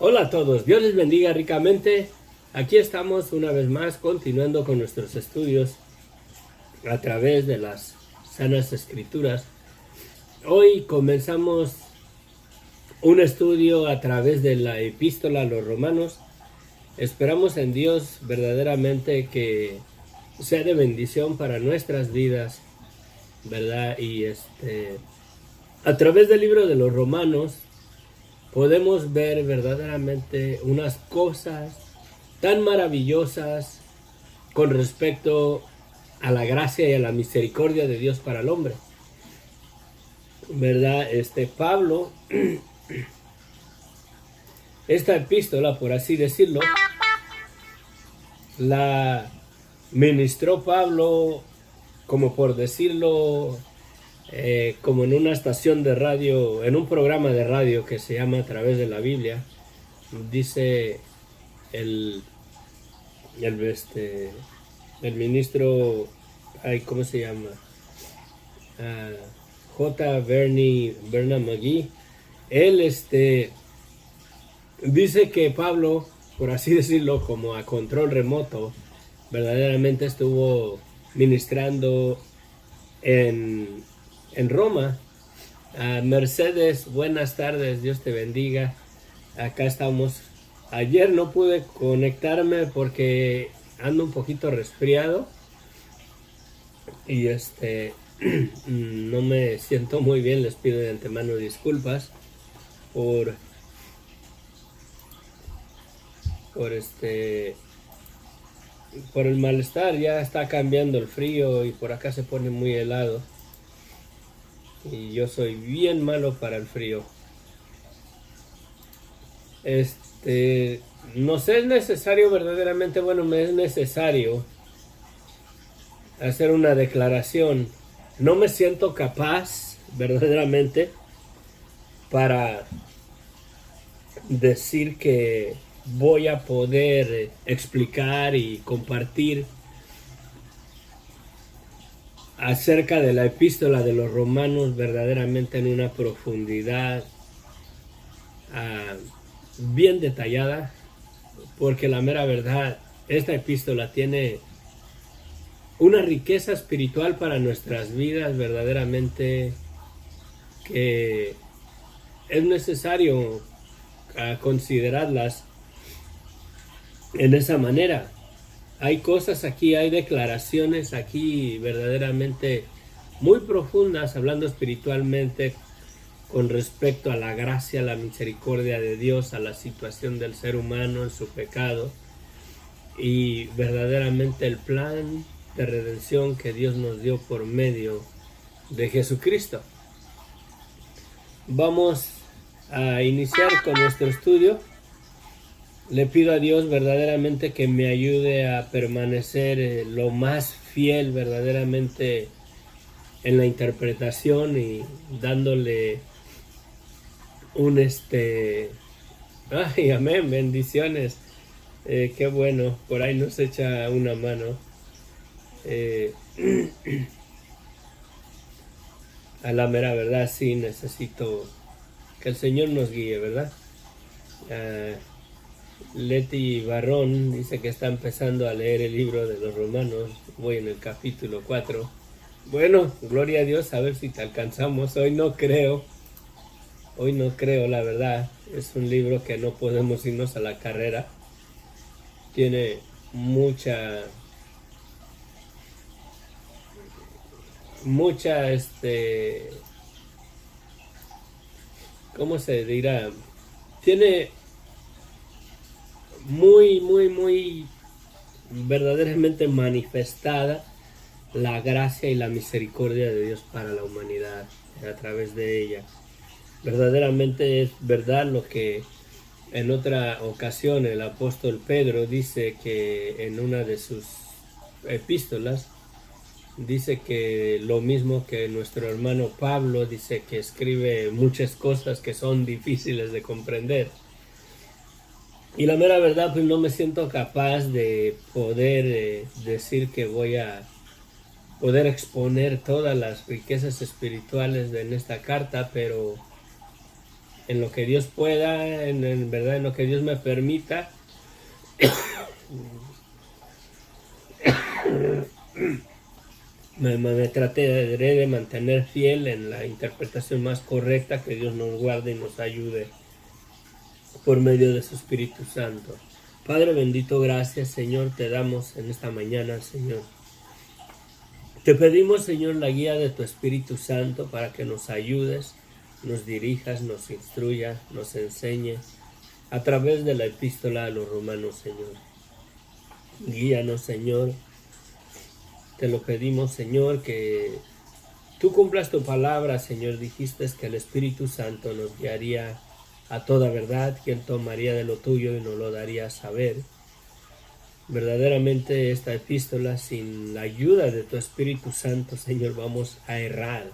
Hola a todos, Dios les bendiga ricamente. Aquí estamos una vez más continuando con nuestros estudios a través de las sanas escrituras. Hoy comenzamos un estudio a través de la epístola a los romanos. Esperamos en Dios verdaderamente que sea de bendición para nuestras vidas, ¿verdad? Y a través del libro de los romanos podemos ver verdaderamente unas cosas tan maravillosas con respecto a la gracia y a la misericordia de Dios para el hombre, ¿verdad? Pablo, esta epístola, por así decirlo, la ministró Pablo, como por decirlo, como en una estación de radio, en un programa de radio que se llama A Través de la Biblia. Dice el el ministro, ¿cómo se llama? J. Bernard McGee. Él dice que Pablo, por así decirlo, como a control remoto, verdaderamente estuvo ministrando en Roma. Mercedes, buenas tardes, Dios te bendiga. Acá estamos. Ayer no pude conectarme porque ando un poquito resfriado y no me siento muy bien. Les pido de antemano disculpas por por el malestar. Ya está cambiando el frío y por acá se pone muy helado y yo soy bien malo para el frío. No sé, es necesario verdaderamente, bueno, me es necesario hacer una declaración. No me siento capaz verdaderamente para decir que voy a poder explicar y compartir acerca de la epístola de los romanos verdaderamente en una profundidad bien detallada, porque la mera verdad, esta epístola tiene una riqueza espiritual para nuestras vidas verdaderamente que es necesario considerarlas en esa manera. Hay cosas aquí, hay declaraciones aquí verdaderamente muy profundas, hablando espiritualmente con respecto a la gracia, a la misericordia de Dios, a la situación del ser humano en su pecado y verdaderamente el plan de redención que Dios nos dio por medio de Jesucristo. Vamos a iniciar con nuestro estudio. Le pido a Dios verdaderamente que me ayude a permanecer lo más fiel verdaderamente en la interpretación y dándole ay, amén, bendiciones. Qué bueno, por ahí nos echa una mano. A la mera verdad sí necesito que el Señor nos guíe, ¿verdad? Leti Barrón dice que está empezando a leer el libro de los Romanos. Voy en el capítulo 4. Bueno, gloria a Dios, a ver si te alcanzamos. Hoy no creo, la verdad. Es un libro que no podemos irnos a la carrera. Tiene mucha, ¿cómo se dirá? Tiene muy verdaderamente manifestada la gracia y la misericordia de Dios para la humanidad a través de ella. Verdaderamente es verdad lo que en otra ocasión el apóstol Pedro dice, que en una de sus epístolas dice que lo mismo que nuestro hermano Pablo, dice que escribe muchas cosas que son difíciles de comprender. Y la mera verdad, pues no me siento capaz de poder decir que voy a poder exponer todas las riquezas espirituales en esta carta, pero en lo que Dios pueda, en verdad, en lo que Dios me permita, me trataré de mantener fiel en la interpretación más correcta, que Dios nos guarde y nos ayude por medio de su Espíritu Santo. Padre bendito, gracias, Señor, te damos en esta mañana, Señor. Te pedimos, Señor, la guía de tu Espíritu Santo para que nos ayudes, nos dirijas, nos instruyas, nos enseñes a través de la epístola a los romanos, Señor. Guíanos, Señor. Te lo pedimos, Señor, que tú cumplas tu palabra, Señor. Dijiste que el Espíritu Santo nos guiaría a toda verdad, que Él tomaría de lo tuyo y nos lo daría a saber. Verdaderamente esta epístola, sin la ayuda de tu Espíritu Santo, Señor, vamos a errar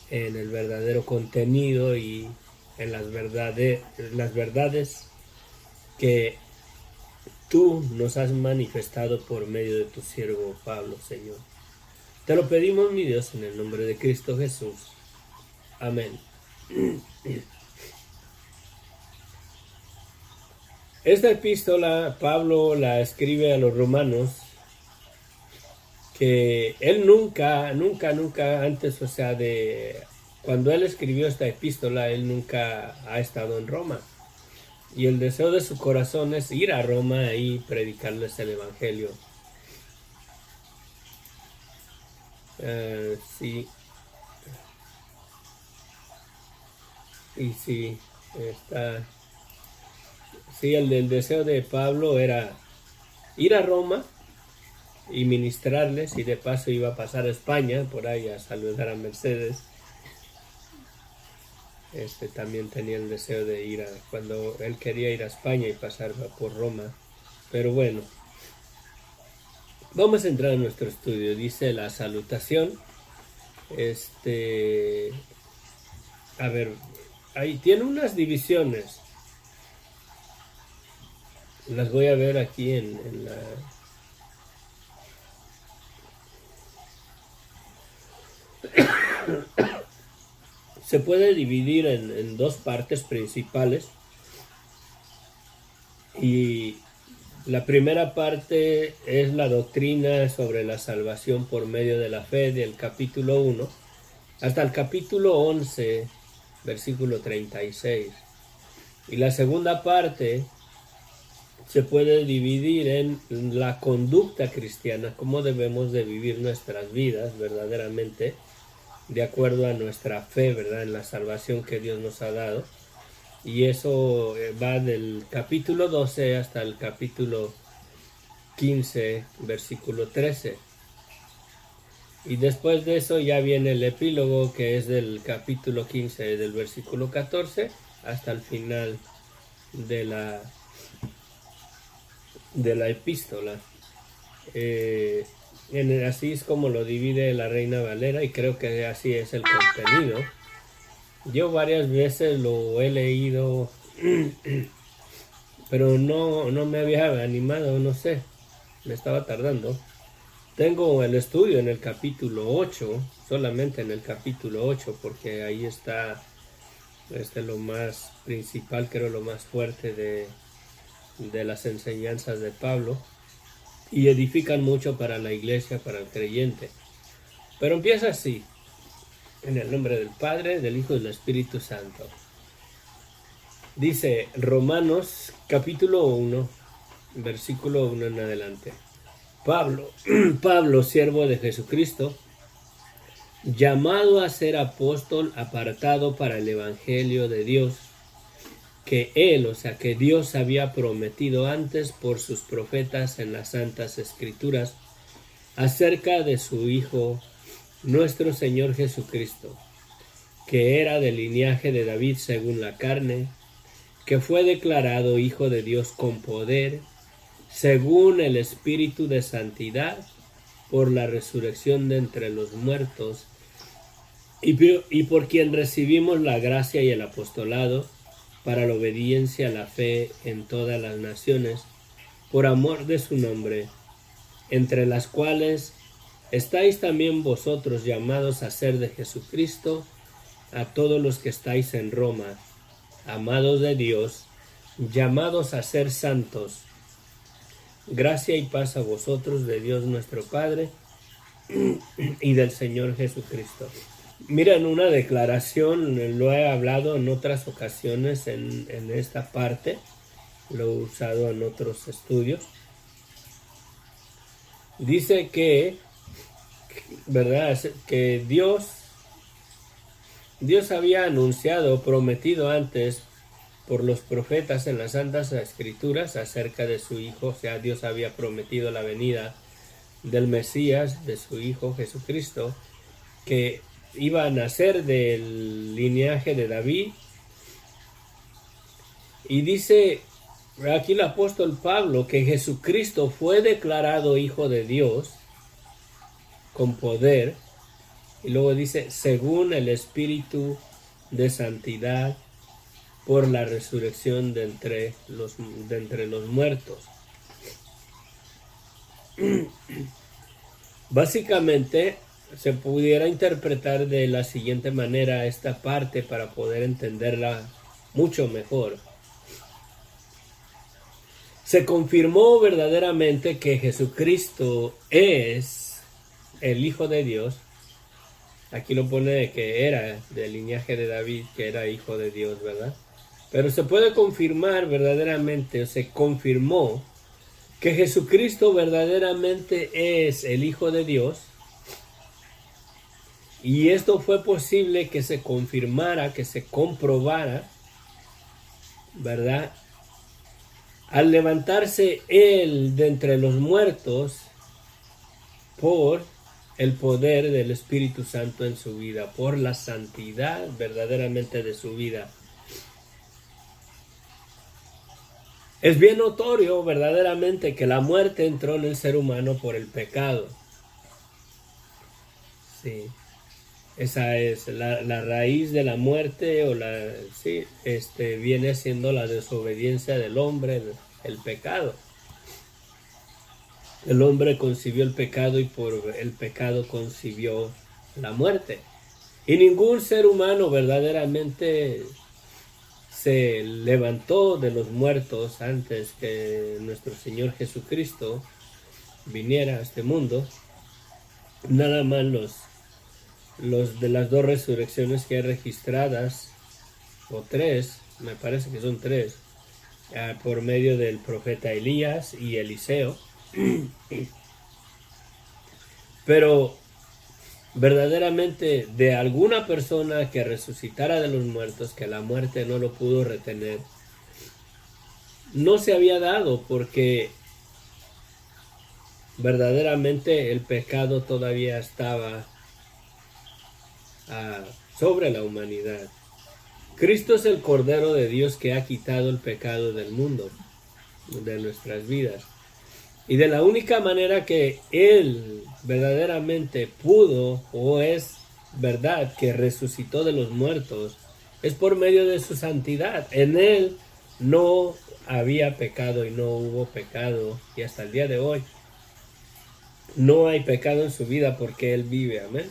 en el verdadero contenido y en las verdades que tú nos has manifestado por medio de tu siervo Pablo, Señor. Te lo pedimos, mi Dios, en el nombre de Cristo Jesús. Amén. Esta epístola Pablo la escribe a los romanos, que él nunca antes, o sea, de cuando él escribió esta epístola, él nunca ha estado en Roma. Y el deseo de su corazón es ir a Roma y predicarles el Evangelio. Sí. Y sí, está... Sí, el deseo de Pablo era ir a Roma y ministrarles, y de paso iba a pasar a España, por ahí a saludar a Mercedes. También tenía el deseo de ir cuando él quería ir a España y pasar por Roma. Pero bueno, vamos a entrar en nuestro estudio. Dice la salutación. A ver, ahí tiene unas divisiones. Las voy a ver aquí en la... Se puede dividir en dos partes principales. Y la primera parte es la doctrina sobre la salvación por medio de la fe, del capítulo 1 hasta el capítulo 11, versículo 36. Y la segunda parte se puede dividir en la conducta cristiana, cómo debemos de vivir nuestras vidas verdaderamente de acuerdo a nuestra fe, ¿verdad?, en la salvación que Dios nos ha dado. Y eso va del capítulo 12 hasta el capítulo 15, versículo 13. Y después de eso ya viene el epílogo, que es del capítulo 15, del versículo 14 hasta el final de la epístola. Así es como lo divide la Reina Valera, y creo que así es el contenido. Yo varias veces lo he leído, pero no me había animado, no sé, me estaba tardando. Tengo el estudio en el capítulo 8, solamente en el capítulo 8, porque ahí está lo más principal, creo, lo más fuerte de las enseñanzas de Pablo, y edifican mucho para la iglesia, para el creyente. Pero empieza así: en el nombre del Padre, del Hijo y del Espíritu Santo. Dice Romanos capítulo 1, versículo 1 en adelante. Pablo, siervo de Jesucristo, llamado a ser apóstol, apartado para el Evangelio de Dios, que que Dios había prometido antes por sus profetas en las Santas Escrituras, acerca de su Hijo, nuestro Señor Jesucristo, que era del linaje de David según la carne, que fue declarado Hijo de Dios con poder, según el Espíritu de Santidad, por la resurrección de entre los muertos, y por quien recibimos la gracia y el apostolado, para la obediencia a la fe en todas las naciones, por amor de su nombre, entre las cuales estáis también vosotros, llamados a ser de Jesucristo, a todos los que estáis en Roma, amados de Dios, llamados a ser santos, gracia y paz a vosotros de Dios nuestro Padre y del Señor Jesucristo. Miren, una declaración, lo he hablado en otras ocasiones en esta parte, lo he usado en otros estudios. Dice que, ¿verdad?, que Dios había anunciado, prometido antes por los profetas en las Santas Escrituras acerca de su Hijo. O sea, Dios había prometido la venida del Mesías, de su Hijo Jesucristo, que iba a nacer del linaje de David. Y dice aquí el apóstol Pablo que Jesucristo fue declarado Hijo de Dios con poder. Y luego dice, según el Espíritu de Santidad, por la resurrección de entre los muertos. Básicamente, se pudiera interpretar de la siguiente manera esta parte para poder entenderla mucho mejor. Se confirmó verdaderamente que Jesucristo es el Hijo de Dios. Aquí lo pone de que era del linaje de David, que era hijo de Dios, ¿verdad? Pero se puede confirmar verdaderamente, o se confirmó que Jesucristo verdaderamente es el Hijo de Dios. Y esto fue posible que se confirmara, que se comprobara, ¿verdad? Al levantarse Él de entre los muertos por el poder del Espíritu Santo en su vida, por la santidad verdaderamente de su vida. Es bien notorio verdaderamente que la muerte entró en el ser humano por el pecado. Sí, esa es la raíz de la muerte, viene siendo la desobediencia del hombre, el pecado. El hombre concibió el pecado y por el pecado concibió la muerte. Y ningún ser humano verdaderamente se levantó de los muertos antes que nuestro Señor Jesucristo viniera a este mundo. Nada más los de las 2 resurrecciones que hay registradas, o 3, me parece que son 3, por medio del profeta Elías y Eliseo. Pero verdaderamente de alguna persona que resucitara de los muertos, que la muerte no lo pudo retener, no se había dado, porque verdaderamente el pecado todavía estaba sobre la humanidad. Cristo es el Cordero de Dios que ha quitado el pecado del mundo, de nuestras vidas. Y de la única manera que Él verdaderamente pudo, o es verdad que resucitó de los muertos, es por medio de su santidad. En Él no había pecado y no hubo pecado. Y hasta el día de hoy no hay pecado en su vida porque Él vive. Amén.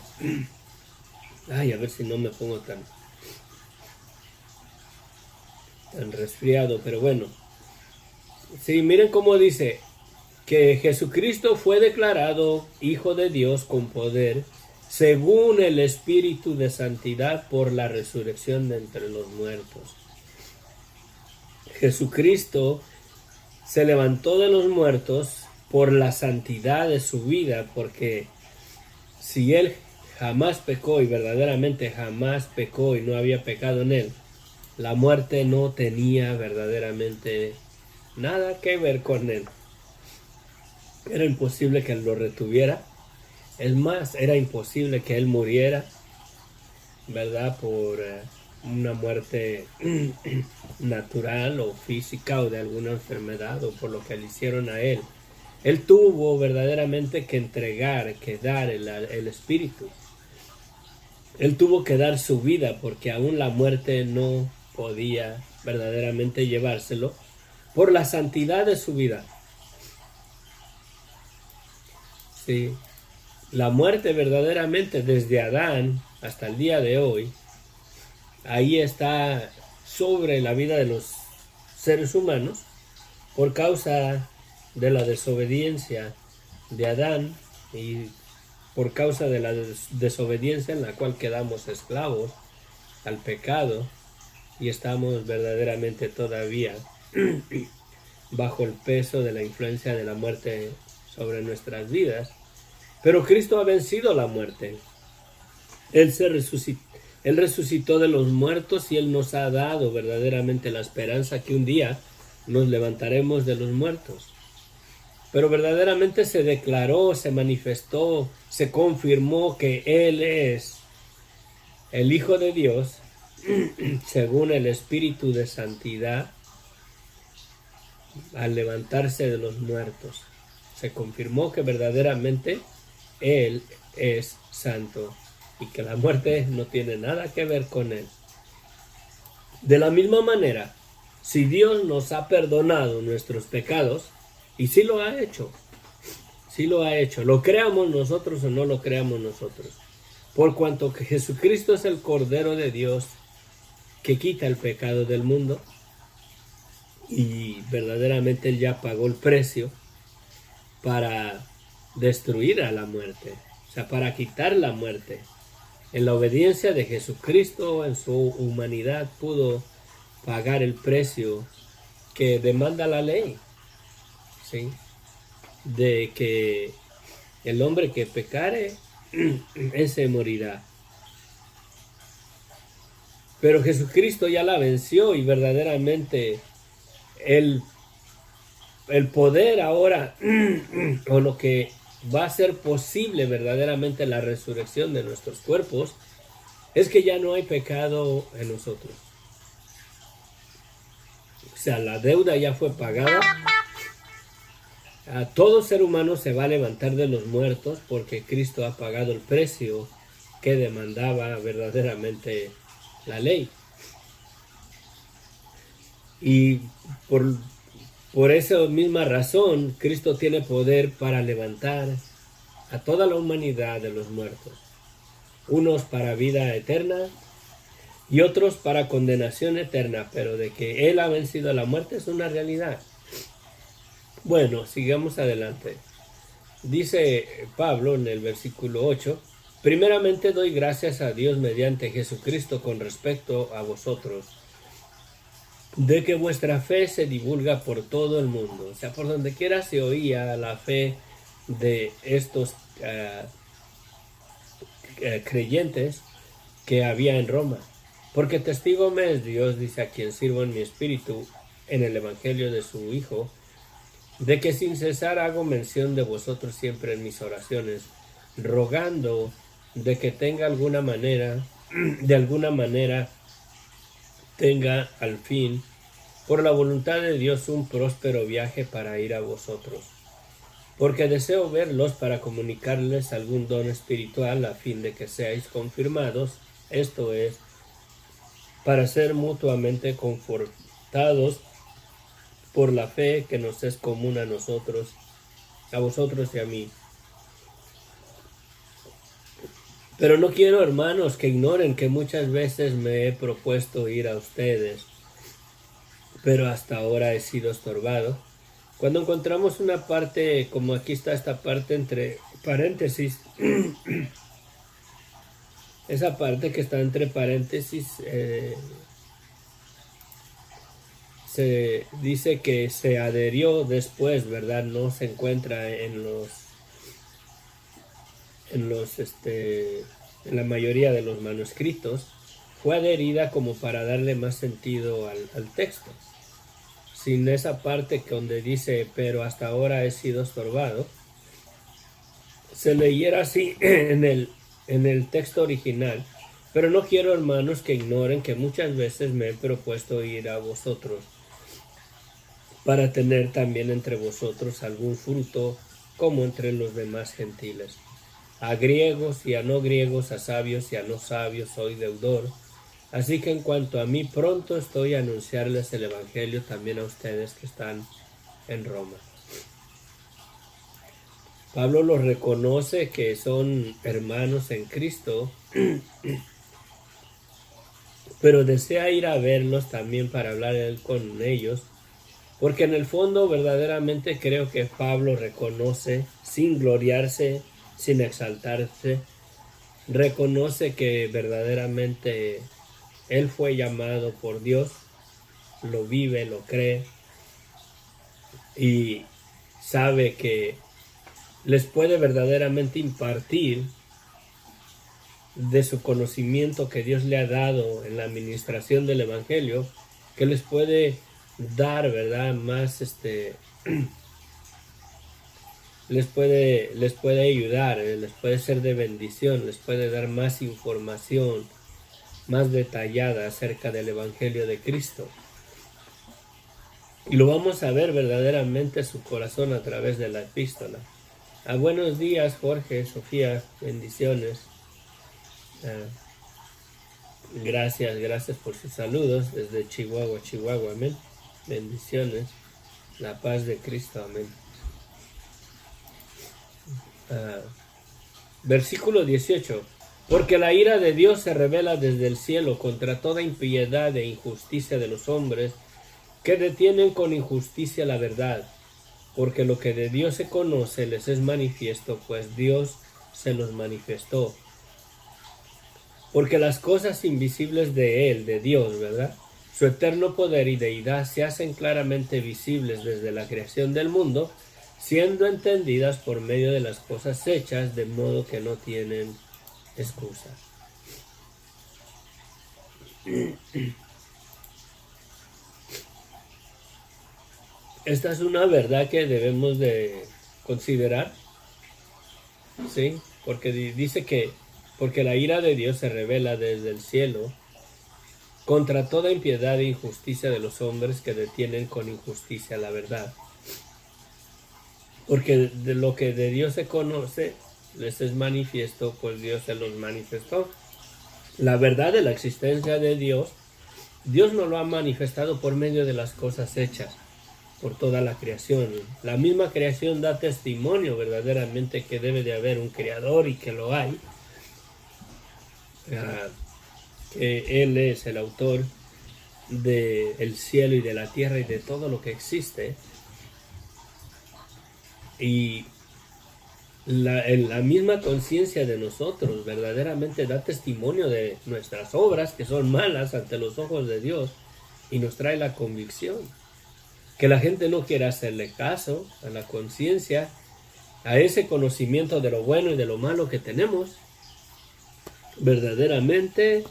Ay, a ver si no me pongo tan resfriado, pero bueno. Sí, miren cómo dice que Jesucristo fue declarado Hijo de Dios con poder, según el Espíritu de Santidad, por la resurrección de entre los muertos. Jesucristo se levantó de los muertos por la santidad de su vida, porque si Él jamás pecó y verdaderamente jamás pecó y no había pecado en Él, la muerte no tenía verdaderamente nada que ver con Él. Era imposible que Él lo retuviera. Es más, era imposible que Él muriera, ¿verdad? Por una muerte natural o física o de alguna enfermedad o por lo que le hicieron a Él. Él tuvo verdaderamente que entregar, que dar el Espíritu. Él tuvo que dar su vida porque aún la muerte no podía verdaderamente llevárselo por la santidad de su vida. Sí, la muerte verdaderamente desde Adán hasta el día de hoy, ahí está sobre la vida de los seres humanos por causa de la desobediencia de Adán y por causa de la desobediencia en la cual quedamos esclavos al pecado y estamos verdaderamente todavía bajo el peso de la influencia de la muerte sobre nuestras vidas. Pero Cristo ha vencido la muerte. Él resucitó de los muertos y Él nos ha dado verdaderamente la esperanza que un día nos levantaremos de los muertos. Pero verdaderamente se declaró, se manifestó, se confirmó que Él es el Hijo de Dios según el Espíritu de Santidad al levantarse de los muertos. Se confirmó que verdaderamente Él es santo y que la muerte no tiene nada que ver con Él. De la misma manera, si Dios nos ha perdonado nuestros pecados, y sí lo ha hecho, lo creamos nosotros o no lo creamos nosotros, por cuanto que Jesucristo es el Cordero de Dios que quita el pecado del mundo, y verdaderamente Él ya pagó el precio para destruir a la muerte, o sea, para quitar la muerte. En la obediencia de Jesucristo, en su humanidad, pudo pagar el precio que demanda la ley, ¿sí? De que el hombre que pecare, ese morirá. Pero Jesucristo ya la venció y verdaderamente el poder ahora, o lo que va a ser posible verdaderamente la resurrección de nuestros cuerpos, es que ya no hay pecado en nosotros. O sea, la deuda ya fue pagada. A todo ser humano se va a levantar de los muertos porque Cristo ha pagado el precio que demandaba verdaderamente la ley. Y por esa misma razón, Cristo tiene poder para levantar a toda la humanidad de los muertos. Unos para vida eterna y otros para condenación eterna, pero de que Él ha vencido a la muerte es una realidad. Bueno, sigamos adelante. Dice Pablo en el versículo 8, primeramente doy gracias a Dios mediante Jesucristo con respecto a vosotros, de que vuestra fe se divulga por todo el mundo. O sea, por donde quiera se oía la fe de estos creyentes que había en Roma. Porque testigo me es Dios, dice, a quien sirvo en mi espíritu en el evangelio de su Hijo, de que sin cesar hago mención de vosotros siempre en mis oraciones, rogando de que tenga de alguna manera tenga al fin, por la voluntad de Dios, un próspero viaje para ir a vosotros. Porque deseo verlos para comunicarles algún don espiritual a fin de que seáis confirmados, esto es, para ser mutuamente confortados por la fe que nos es común a nosotros, a vosotros y a mí. Pero no quiero, hermanos, que ignoren que muchas veces me he propuesto ir a ustedes, pero hasta ahora he sido estorbado. Cuando encontramos una parte, como aquí está esta parte entre paréntesis, esa parte que está entre paréntesis, se dice que se adherió después, ¿verdad? No se encuentra en la mayoría de los manuscritos. Fue adherida como para darle más sentido al texto. Sin esa parte donde dice, pero hasta ahora he sido estorbado, se leyera así en el texto original. Pero no quiero, hermanos, que ignoren que muchas veces me he propuesto ir a vosotros para tener también entre vosotros algún fruto como entre los demás gentiles. A griegos y a no griegos, a sabios y a no sabios soy deudor. Así que en cuanto a mí, pronto estoy a anunciarles el evangelio también a ustedes que están en Roma. Pablo los reconoce que son hermanos en Cristo, pero desea ir a verlos también para hablar él con ellos, porque en el fondo verdaderamente creo que Pablo reconoce, sin gloriarse, sin exaltarse, reconoce que verdaderamente él fue llamado por Dios, lo vive, lo cree y sabe que les puede verdaderamente impartir de su conocimiento que Dios le ha dado en la administración del Evangelio, que les puede dar, ¿verdad? Más, les puede ayudar, les puede ser de bendición, les puede dar más información, más detallada acerca del Evangelio de Cristo. Y lo vamos a ver verdaderamente su corazón a través de la epístola. Buenos días, Jorge, Sofía, bendiciones. Gracias por sus saludos desde Chihuahua, amén. Bendiciones, la paz de Cristo, amén. Versículo 18. Porque la ira de Dios se revela desde el cielo contra toda impiedad e injusticia de los hombres que detienen con injusticia la verdad, porque lo que de Dios se conoce les es manifiesto, pues Dios se los manifestó. Porque las cosas invisibles de Él, de Dios, ¿verdad? Su eterno poder y deidad se hacen claramente visibles desde la creación del mundo, siendo entendidas por medio de las cosas hechas, de modo que no tienen excusa. Esta es una verdad que debemos de considerar, ¿sí? Porque dice que porque la ira de Dios se revela desde el cielo contra toda impiedad e injusticia de los hombres que detienen con injusticia la verdad. Porque de lo que de Dios se conoce les es manifiesto, pues Dios se los manifestó. La verdad de la existencia de Dios, Dios nos lo ha manifestado por medio de las cosas hechas, por toda la creación. La misma creación da testimonio verdaderamente que debe de haber un creador y que lo hay. Que Él es el autor del cielo y de la tierra y de todo lo que existe. Y la misma conciencia de nosotros verdaderamente da testimonio de nuestras obras que son malas ante los ojos de Dios y nos trae la convicción. Que la gente no quiera hacerle caso a la conciencia, a ese conocimiento de lo bueno y de lo malo que tenemos, verdaderamente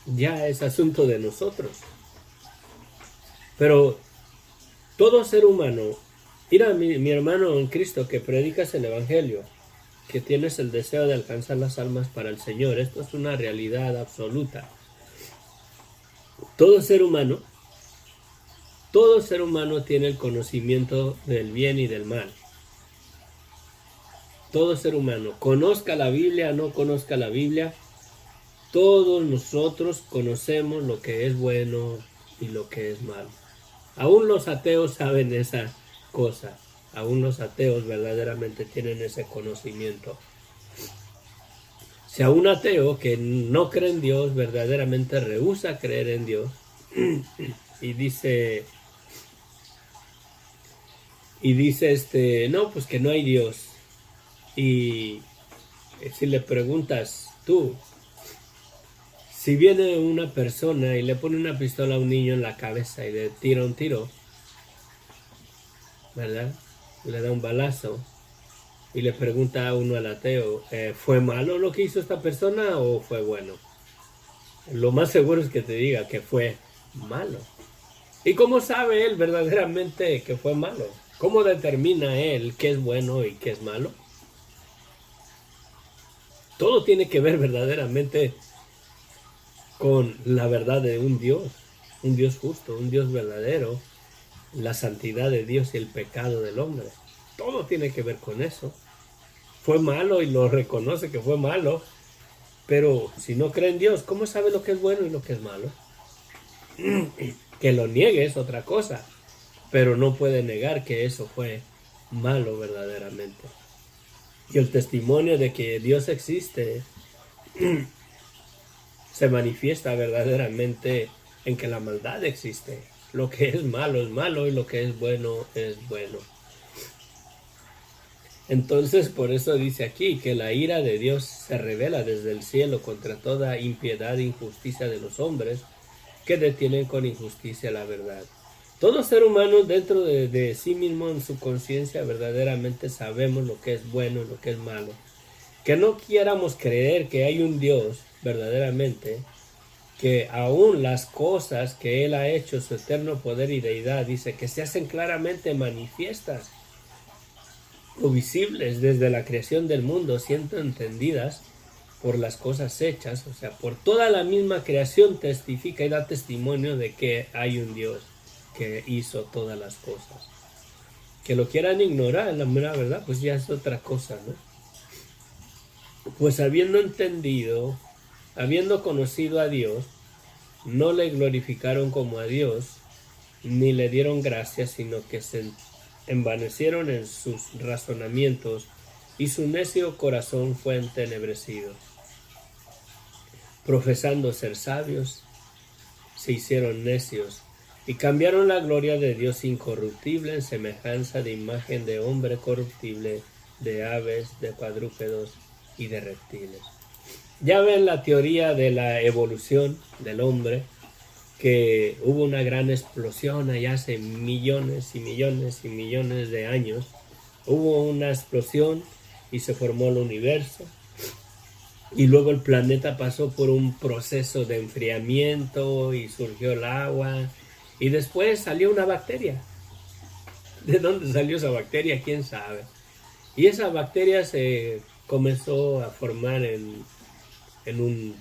ya es asunto de nosotros. Pero todo ser humano, mira mi hermano en Cristo que predicas el Evangelio, que tienes el deseo de alcanzar las almas para el Señor, esto es una realidad absoluta. Todo ser humano tiene el conocimiento del bien y del mal. Todo ser humano, conozca la Biblia, no conozca la Biblia, todos nosotros conocemos lo que es bueno y lo que es malo. Aún los ateos saben esa cosa, aún los ateos verdaderamente tienen ese conocimiento. Si a un ateo que no cree en Dios, verdaderamente rehúsa creer en Dios, y dice no, pues que no hay Dios. Y si le preguntas tú, si viene una persona y le pone una pistola a un niño en la cabeza y le tira un tiro, ¿verdad? Le da un balazo y le pregunta a uno al ateo, ¿fue malo lo que hizo esta persona o fue bueno? Lo más seguro es que te diga que fue malo. ¿Y cómo sabe él verdaderamente que fue malo? ¿Cómo determina él qué es bueno y qué es malo? Todo tiene que ver verdaderamente con la verdad de un Dios justo, un Dios verdadero, la santidad de Dios y el pecado del hombre. Todo tiene que ver con eso. Fue malo y lo reconoce que fue malo, pero si no cree en Dios, ¿cómo sabe lo que es bueno y lo que es malo? Que lo niegue es otra cosa, pero no puede negar que eso fue malo verdaderamente. Y el testimonio de que Dios existe se manifiesta verdaderamente en que la maldad existe. Lo que es malo y lo que es bueno es bueno. Entonces, por eso dice aquí que la ira de Dios se revela desde el cielo contra toda impiedad e injusticia de los hombres que detienen con injusticia la verdad. Todo ser humano dentro de sí mismo, en su conciencia, verdaderamente sabemos lo que es bueno y lo que es malo. Que no quieramos creer que hay un Dios, verdaderamente, que aún las cosas que Él ha hecho, su eterno poder y deidad, dice que se hacen claramente manifiestas o visibles desde la creación del mundo, siendo entendidas por las cosas hechas, o sea, por toda la misma creación testifica y da testimonio de que hay un Dios que hizo todas las cosas. Que lo quieran ignorar, la mera verdad, pues ya es otra cosa, ¿no? Pues habiendo entendido, habiendo conocido a Dios, no le glorificaron como a Dios, ni le dieron gracias, sino que se envanecieron en sus razonamientos, y su necio corazón fue entenebrecido. Profesando ser sabios, se hicieron necios, y cambiaron la gloria de Dios incorruptible en semejanza de imagen de hombre corruptible, de aves, de cuadrúpedos y de reptiles. Ya ven la teoría de la evolución del hombre, que hubo una gran explosión allá hace millones y millones y millones de años. Hubo una explosión y se formó el universo. Y luego el planeta pasó por un proceso de enfriamiento y surgió el agua. Y después salió una bacteria. ¿De dónde salió esa bacteria? ¿Quién sabe? Y esa bacteria se comenzó a formar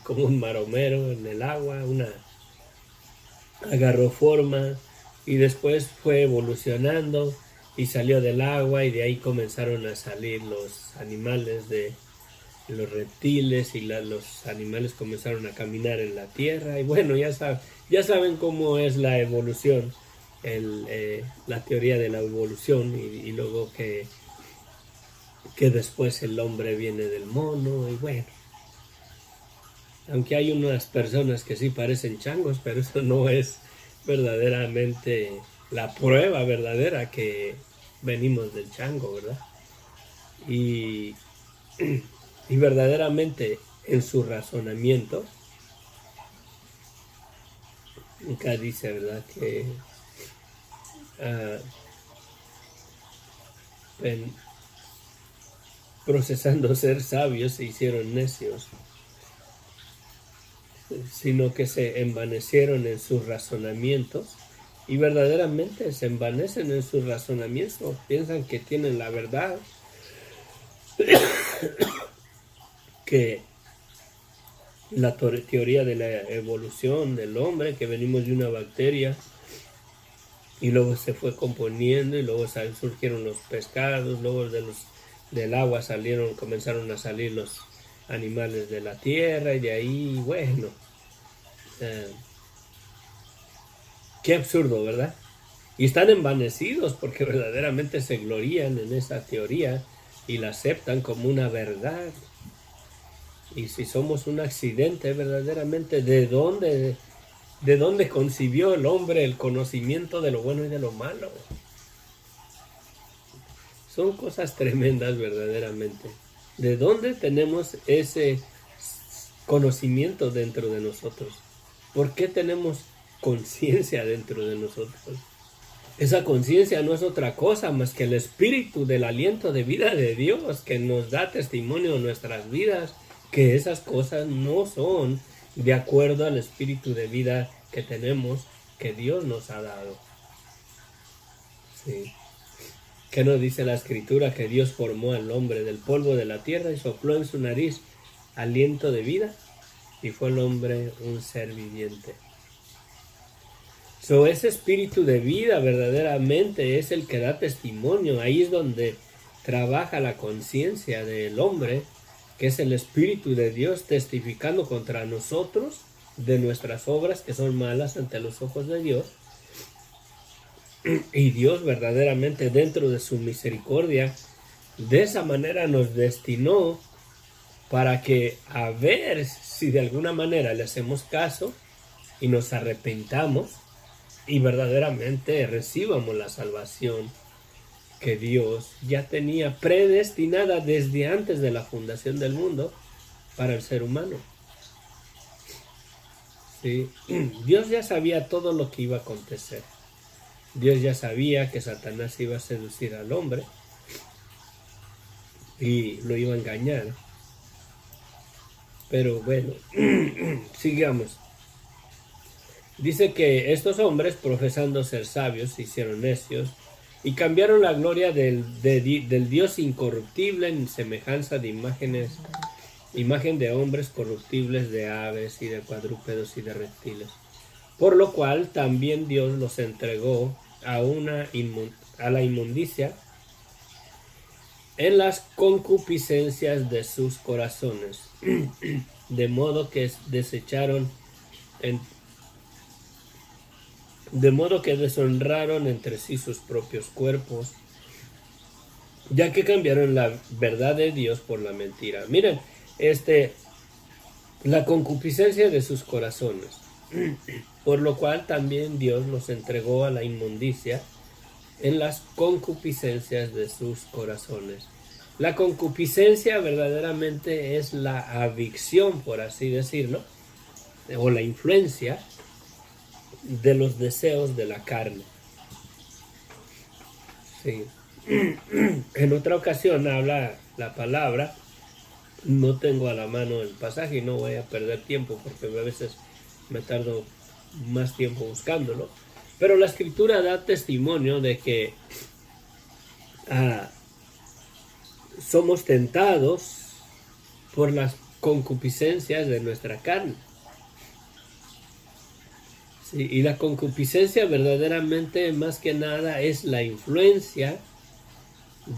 como un maromero en el agua, agarró forma y después fue evolucionando y salió del agua, y de ahí comenzaron a salir los animales, de los reptiles, y los animales comenzaron a caminar en la tierra. Y bueno, ya saben cómo es la evolución, la teoría de la evolución, y luego que después el hombre viene del mono. Y bueno, aunque hay unas personas que sí parecen changos, pero eso no es verdaderamente la prueba verdadera que venimos del chango, ¿verdad? Y verdaderamente en su razonamiento, acá dice, ¿verdad?, que procesando ser sabios se hicieron necios, sino que se envanecieron en sus razonamientos. Y verdaderamente se envanecen en sus razonamientos, piensan que tienen la verdad, que la teoría de la evolución del hombre, que venimos de una bacteria y luego se fue componiendo, y luego surgieron los pescados, luego del agua comenzaron a salir los animales de la tierra, y de ahí, bueno, qué absurdo, ¿verdad? Y están envanecidos porque verdaderamente se glorían en esa teoría y la aceptan como una verdad. Y si somos un accidente, verdaderamente, ¿de dónde concibió el hombre el conocimiento de lo bueno y de lo malo? Son cosas tremendas, verdaderamente. ¿De dónde tenemos ese conocimiento dentro de nosotros? ¿Por qué tenemos conciencia dentro de nosotros? Esa conciencia no es otra cosa más que el espíritu del aliento de vida de Dios, que nos da testimonio en nuestras vidas que esas cosas no son de acuerdo al espíritu de vida que tenemos, que Dios nos ha dado. Sí. ¿Qué nos dice la Escritura? Que Dios formó al hombre del polvo de la tierra y sopló en su nariz aliento de vida, y fue el hombre un ser viviente. Ese espíritu de vida verdaderamente es el que da testimonio. Ahí es donde trabaja la conciencia del hombre, que es el espíritu de Dios testificando contra nosotros de nuestras obras que son malas ante los ojos de Dios. Y Dios verdaderamente, dentro de su misericordia, de esa manera nos destinó para que a ver si de alguna manera le hacemos caso y nos arrepentamos y verdaderamente recibamos la salvación que Dios ya tenía predestinada desde antes de la fundación del mundo para el ser humano. ¿Sí? Dios ya sabía todo lo que iba a acontecer. Dios ya sabía que Satanás iba a seducir al hombre y lo iba a engañar. Pero bueno, sigamos. Dice que estos hombres, profesando ser sabios, se hicieron necios y cambiaron la gloria del Dios incorruptible en semejanza de imagen de hombres corruptibles, de aves y de cuadrúpedos y de reptiles. Por lo cual también Dios los entregó a la inmundicia en las concupiscencias de sus corazones, de modo que deshonraron entre sí sus propios cuerpos, ya que cambiaron la verdad de Dios por la mentira. Miren, la concupiscencia de sus corazones, por lo cual también Dios los entregó a la inmundicia en las concupiscencias de sus corazones. La concupiscencia verdaderamente es la adicción, por así decirlo, o la influencia de los deseos de la carne. Sí. En otra ocasión habla la palabra, no tengo a la mano el pasaje y no voy a perder tiempo porque a veces me tardo más tiempo buscándolo, pero la escritura da testimonio de que somos tentados por las concupiscencias de nuestra carne. Sí, y la concupiscencia verdaderamente más que nada es la influencia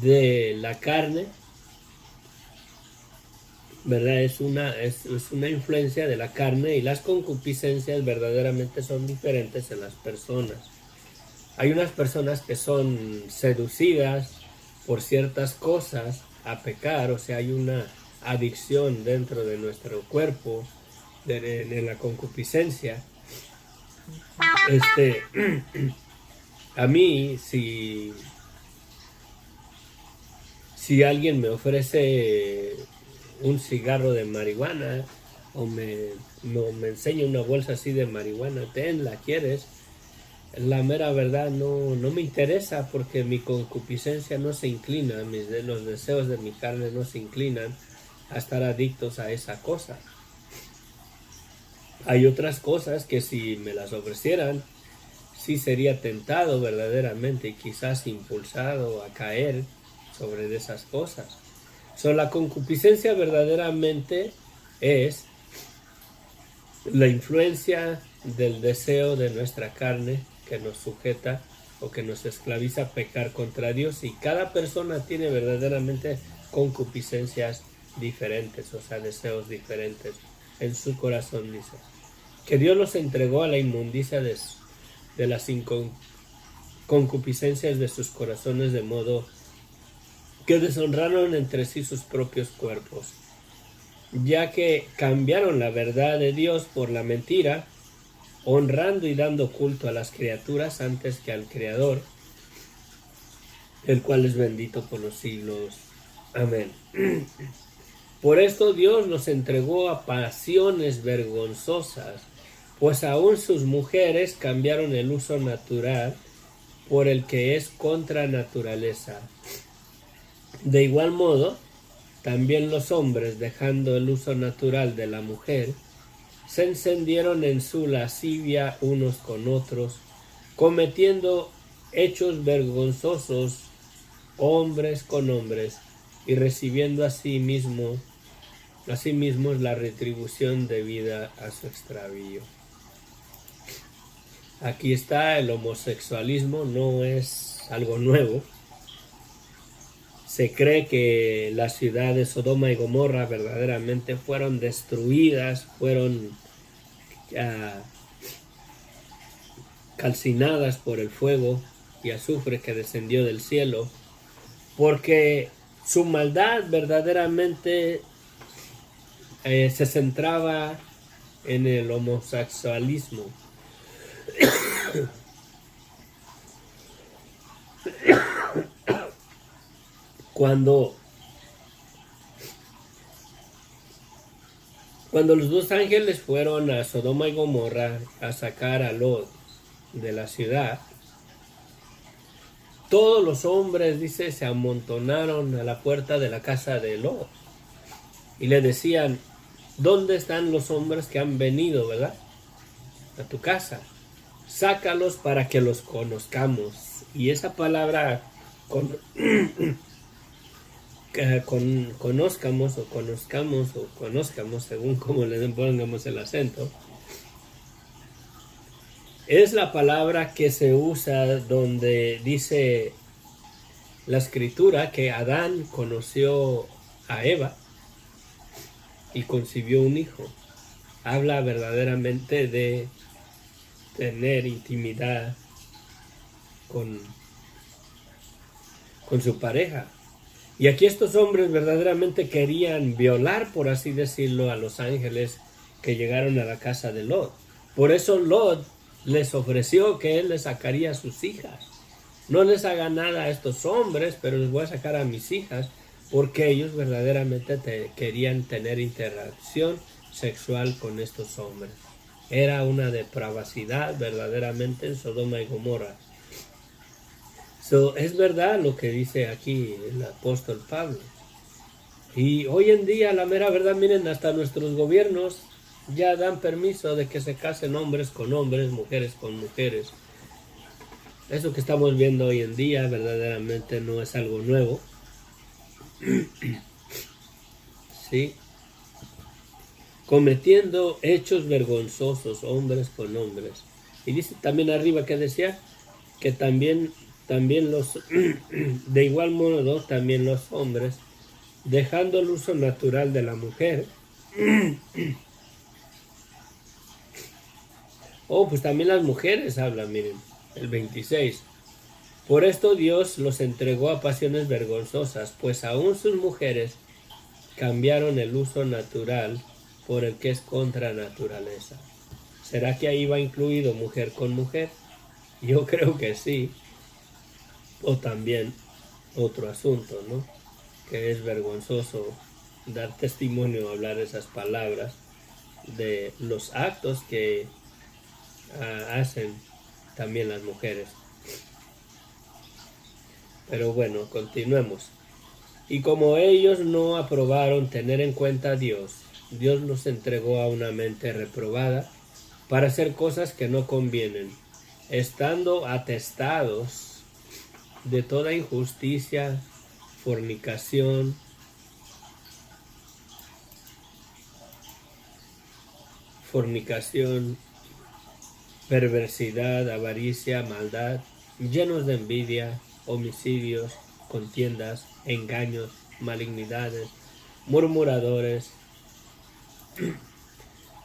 de la carne, ¿verdad? Es una influencia de la carne, y las concupiscencias verdaderamente son diferentes en las personas. Hay unas personas que son seducidas por ciertas cosas a pecar, o sea, hay una adicción dentro de nuestro cuerpo en la concupiscencia. A mí, si alguien me ofrece un cigarro de marihuana o me enseña una bolsa así de marihuana, ¿la quieres? La mera verdad no me interesa, porque mi concupiscencia no se inclina, los deseos de mi carne no se inclinan a estar adictos a esa cosa. Hay otras cosas que si me las ofrecieran, sí sería tentado verdaderamente y quizás impulsado a caer sobre esas cosas. La concupiscencia verdaderamente es la influencia del deseo de nuestra carne que nos sujeta o que nos esclaviza a pecar contra Dios, y cada persona tiene verdaderamente concupiscencias diferentes, o sea, deseos diferentes en su corazón. Dice que Dios los entregó a la inmundicia de las concupiscencias de sus corazones, de modo que deshonraron entre sí sus propios cuerpos, ya que cambiaron la verdad de Dios por la mentira, honrando y dando culto a las criaturas antes que al Creador, el cual es bendito por los siglos. Amén. Por esto Dios los entregó a pasiones vergonzosas, pues aún sus mujeres cambiaron el uso natural por el que es contra naturaleza. De igual modo, también los hombres, dejando el uso natural de la mujer, se encendieron en su lascivia unos con otros, cometiendo hechos vergonzosos hombres con hombres, y recibiendo asimismo la retribución debida a su extravío. Aquí está, el homosexualismo no es algo nuevo. Se cree que las ciudades de Sodoma y Gomorra verdaderamente fueron destruidas, fueron calcinadas por el fuego y azufre que descendió del cielo, porque su maldad verdaderamente se centraba en el homosexualismo. Cuando los dos ángeles fueron a Sodoma y Gomorra a sacar a Lot de la ciudad, todos los hombres, dice, se amontonaron a la puerta de la casa de Lot y le decían: ¿dónde están los hombres que han venido, verdad, a tu casa? Sácalos para que los conozcamos. Y esa palabra conozcamos, según como le pongamos el acento, es la palabra que se usa donde dice la escritura que Adán conoció a Eva y concibió un hijo. Habla verdaderamente de tener intimidad con su pareja. Y aquí estos hombres verdaderamente querían violar, por así decirlo, a los ángeles que llegaron a la casa de Lot. Por eso Lot les ofreció que él les sacaría a sus hijas. No les haga nada a estos hombres, pero les voy a sacar a mis hijas, porque ellos verdaderamente querían tener interacción sexual con estos hombres. Era una depravacidad verdaderamente en Sodoma y Gomorra. Es verdad lo que dice aquí el apóstol Pablo. Y hoy en día, la mera verdad, miren, hasta nuestros gobiernos ya dan permiso de que se casen hombres con hombres, mujeres con mujeres. Eso que estamos viendo hoy en día verdaderamente no es algo nuevo. Sí. Cometiendo hechos vergonzosos, hombres con hombres. Y dice también arriba que decía que también los, de igual modo, también los hombres, dejando el uso natural de la mujer. Pues también las mujeres hablan, miren, el 26. Por esto Dios los entregó a pasiones vergonzosas, pues aún sus mujeres cambiaron el uso natural por el que es contra naturaleza. ¿Será que ahí va incluido mujer con mujer? Yo creo que sí. O también otro asunto, ¿no? Que es vergonzoso dar testimonio, hablar esas palabras de los actos que hacen también las mujeres. Pero bueno, continuemos. Y como ellos no aprobaron tener en cuenta a Dios, Dios los entregó a una mente reprobada para hacer cosas que no convienen, estando atestados de toda injusticia, fornicación, perversidad, avaricia, maldad, llenos de envidia, homicidios, contiendas, engaños, malignidades, murmuradores,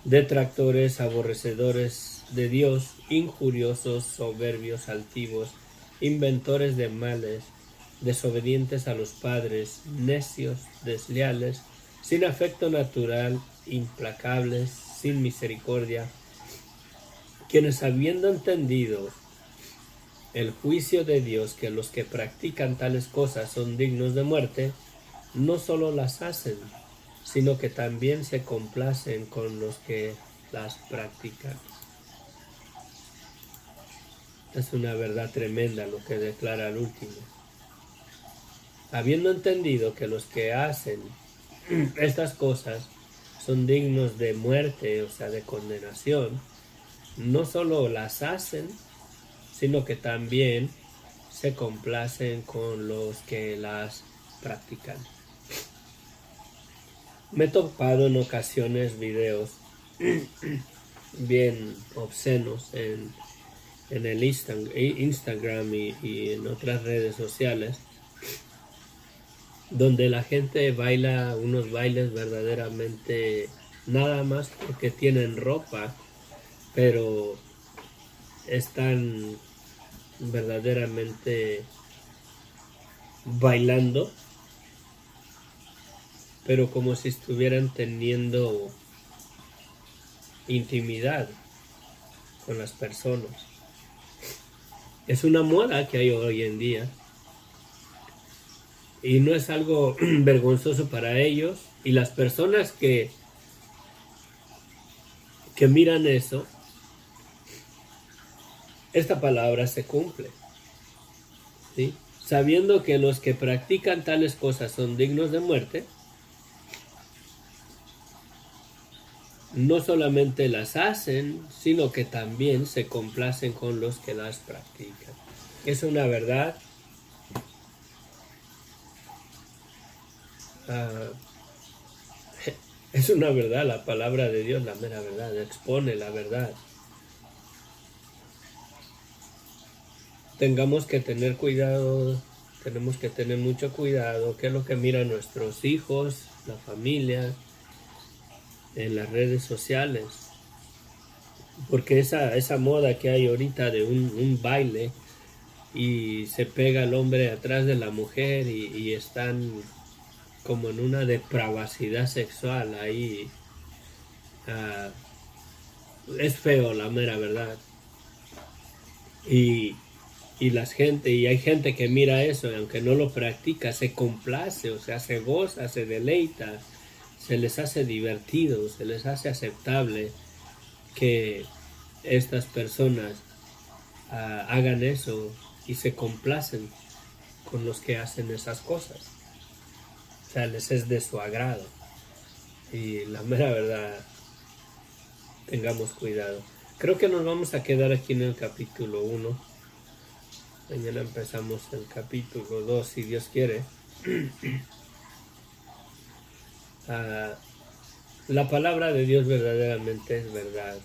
detractores, aborrecedores de Dios, injuriosos, soberbios, altivos, inventores de males, desobedientes a los padres, necios, desleales, sin afecto natural, implacables, sin misericordia, quienes habiendo entendido el juicio de Dios, que los que practican tales cosas son dignos de muerte, no solo las hacen, sino que también se complacen con los que las practican. Es una verdad tremenda lo que declara el último. Habiendo entendido que los que hacen estas cosas son dignos de muerte, o sea, de condenación, no solo las hacen, sino que también se complacen con los que las practican. Me he topado en ocasiones videos bien obscenos en el Instagram y en otras redes sociales, donde la gente baila unos bailes verdaderamente nada más porque tienen ropa, pero están verdaderamente bailando pero como si estuvieran teniendo intimidad con las personas. Es una moda que hay hoy en día y no es algo vergonzoso para ellos, y las personas que miran eso, esta palabra se cumple, ¿sí? Sabiendo que los que practican tales cosas son dignos de muerte, no solamente las hacen, sino que también se complacen con los que las practican. Es una verdad es una verdad, la palabra de Dios, la mera verdad, expone la verdad. Tengamos que tener cuidado, tenemos que tener mucho cuidado, qué es lo que miran nuestros hijos, la familia, en las redes sociales. Porque esa moda que hay ahorita de un baile y se pega el hombre atrás de la mujer y están como en una depravacidad sexual ahí, es feo, la mera verdad. Y hay gente que mira eso y aunque no lo practica, se complace, o sea, se goza, se deleita, se les hace divertido, se les hace aceptable que estas personas hagan eso y se complacen con los que hacen esas cosas. O sea, les es de su agrado. Y la mera verdad, tengamos cuidado. Creo que nos vamos a quedar aquí en el capítulo 1. Mañana empezamos el capítulo 2, si Dios quiere. La palabra de Dios verdaderamente es verdad.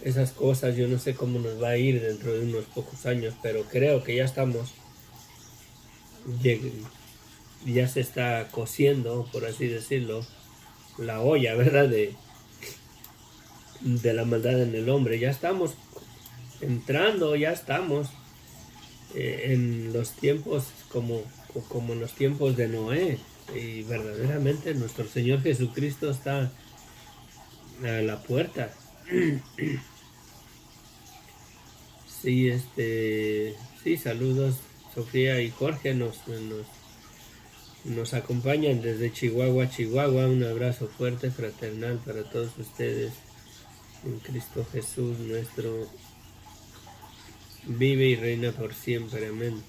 Esas cosas yo no sé cómo nos va a ir dentro de unos pocos años, pero creo que ya estamos, ya se está cociendo, por así decirlo, la olla, ¿verdad? De la maldad en el hombre. Ya estamos entrando, ya estamos en los tiempos como en los tiempos de Noé. Y verdaderamente nuestro Señor Jesucristo está a la puerta. Sí, sí, saludos. Sofía y Jorge nos acompañan desde Chihuahua, Chihuahua. Un abrazo fuerte, fraternal para todos ustedes. En Cristo Jesús, nuestro vive y reina por siempre. Amén.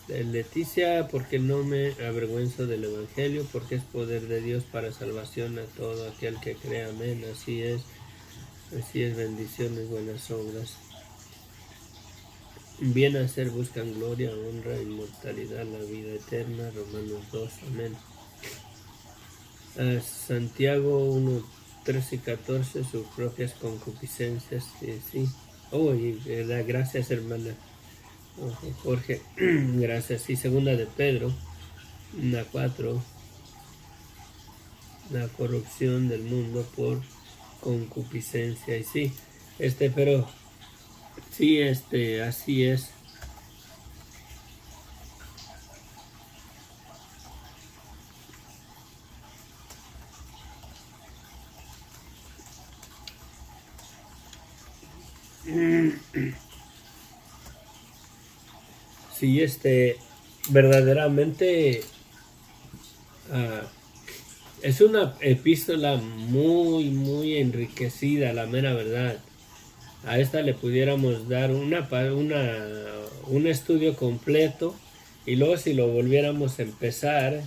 Leticia, porque no me avergüenzo del Evangelio, porque es poder de Dios para salvación a todo aquel que cree. Amén. Así es, bendiciones, buenas obras. Bien hacer buscan gloria, honra, inmortalidad, la vida eterna. Romanos 2, amén. Santiago 1, 13 y 14, sus propias concupiscencias, sí. Oh, y gracias, hermana Jorge, gracias. Sí, segunda de Pedro, 4, la corrupción del mundo por concupiscencia, y sí, pero sí, así es. Sí, verdaderamente es una epístola muy, muy enriquecida, la mera verdad. A esta le pudiéramos dar un estudio completo, y luego si lo volviéramos a empezar,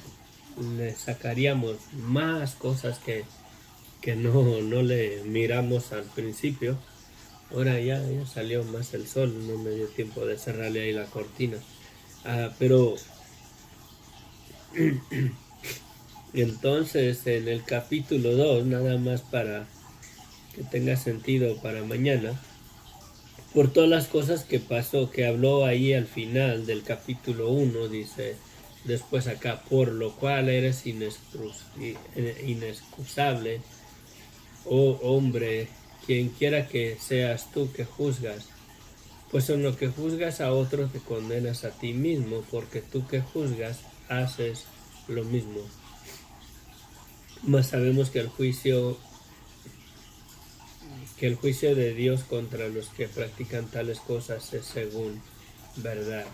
le sacaríamos más cosas que no le miramos al principio. Ahora ya salió más el sol, no me dio tiempo de cerrarle ahí la cortina. Pero entonces en el capítulo 2, nada más para que tenga sentido para mañana, por todas las cosas que pasó, que habló ahí al final del capítulo 1, dice después acá, por lo cual eres inexcusable, oh hombre, quien quiera que seas tú que juzgas, Pues en lo que juzgas a otro te condenas a ti mismo, porque tú que juzgas haces lo mismo. Mas sabemos que el juicio de Dios contra los que practican tales cosas es según verdad.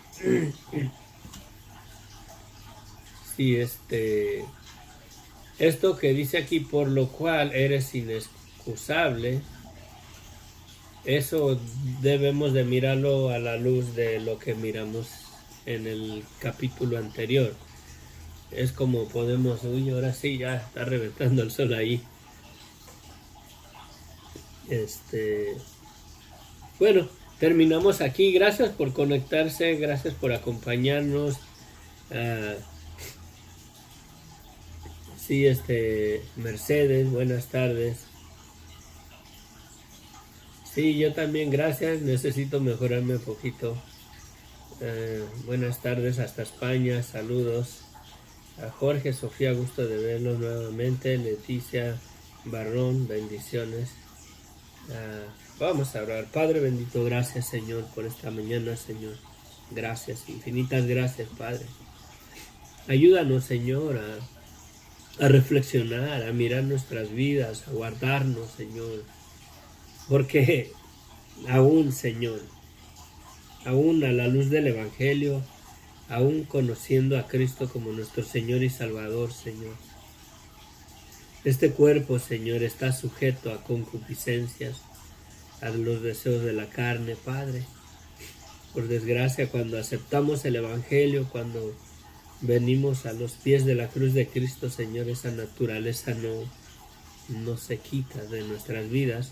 Sí, esto que dice aquí, por lo cual eres inexcusable, eso debemos de mirarlo a la luz de lo que miramos en el capítulo anterior. Es como podemos, uy, ahora sí, ya está reventando el sol ahí. Bueno, terminamos aquí. Gracias por conectarse, gracias por acompañarnos. Sí, Mercedes, buenas tardes. Sí, yo también, gracias. Necesito mejorarme un poquito. Buenas tardes hasta España, saludos. A Jorge, Sofía, gusto de verlos nuevamente. Leticia Barrón, bendiciones. Vamos a orar. Padre bendito, gracias Señor por esta mañana, Señor. Gracias, infinitas gracias, Padre. Ayúdanos, Señor, a reflexionar, a mirar nuestras vidas, a guardarnos, Señor. Porque aún, Señor, aún a la luz del Evangelio, aún conociendo a Cristo como nuestro Señor y Salvador, Señor, este cuerpo, Señor, está sujeto a concupiscencias, a los deseos de la carne, Padre. Por desgracia, cuando aceptamos el Evangelio, cuando venimos a los pies de la cruz de Cristo, Señor, esa naturaleza no se quita de nuestras vidas.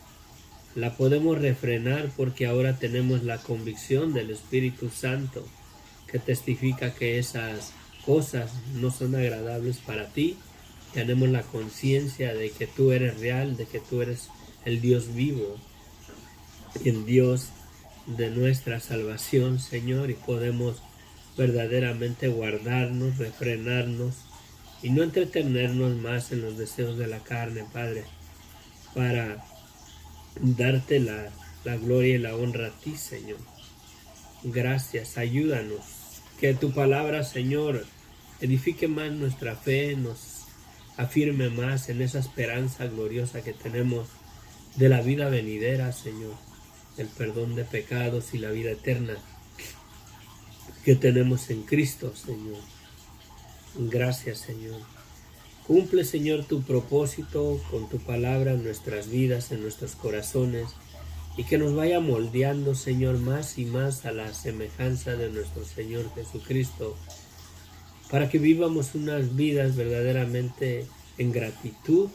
La podemos refrenar porque ahora tenemos la convicción del Espíritu Santo que testifica que esas cosas no son agradables para ti. Tenemos la conciencia de que tú eres real, de que tú eres el Dios vivo, el Dios de nuestra salvación, Señor, y podemos verdaderamente guardarnos, refrenarnos y no entretenernos más en los deseos de la carne, Padre, para darte la gloria y la honra a ti, Señor. Gracias, ayúdanos, que tu palabra, Señor, edifique más nuestra fe, nos afirme más en esa esperanza gloriosa que tenemos de la vida venidera, Señor, el perdón de pecados y la vida eterna que tenemos en Cristo, Señor. Gracias, Señor. Cumple, Señor, tu propósito con tu palabra en nuestras vidas, en nuestros corazones, y que nos vaya moldeando, Señor, más y más a la semejanza de nuestro Señor Jesucristo, para que vivamos unas vidas verdaderamente en gratitud,